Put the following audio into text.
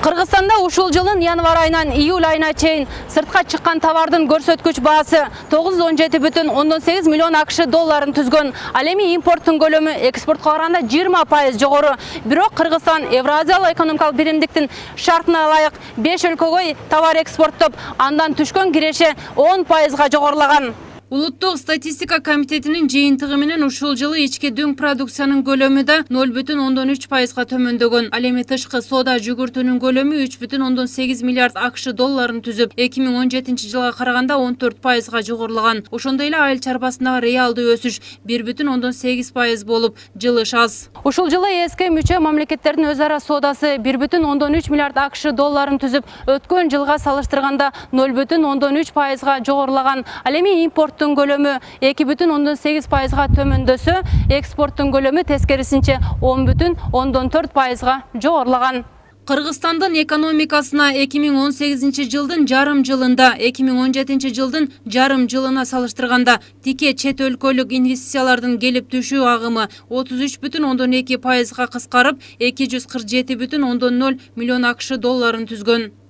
Кыргызстанда ушул жылын январь айынан июль айына чейин сыртка чыккан товардын көрсөткүч баасы 917,8 миллион АКШ долларын түзгөн. Ал эми импорттун көлөмү экспортко караганда 20% жогору. Бирок Кыргызстан Евразиялык экономикалык биримдиктин шартына ылайык 5 өлкөгө товар экспорттоп, андан түшкөн киреше 10% жогорулаган. Улуттук статистика комитетинин жыйынтыгы менен ушул жылы ички дүң продукциянын көлөмү да 0,3% төмөндөгөн. Ал эми тышкы соода жүгүртүүнүн көлөмү 3,8 миллиард АКШ долларын түзүп, 2017 жылга караганда 14% жогорулаган. Ошондой эле айыл чарбасындагы реалдуу өсүш 1,8% болуп, жылыш аз. Ушул жылы ЭСК мүчө мамлекеттердин өз ара соодасы 1,3 миллиард АКШ долларын түзүп, өткөн жылга салыштырганда 0,3% жогорулаган. Ал эми импорттун көлөмү 2,8% төмөндөсө, экспорттун көлөмү тескерисинче 10,4% жогорулаган. Кыргызстандын экономикасына 2018 жылдын жарым жылында 2017 жылдын жарым жылына салыштырганда тике чет өлкөлүк инвестициялардын келип түшүү агымы 33,2% кыскарып, 247,0 миллион АКШ долларын түзгөн.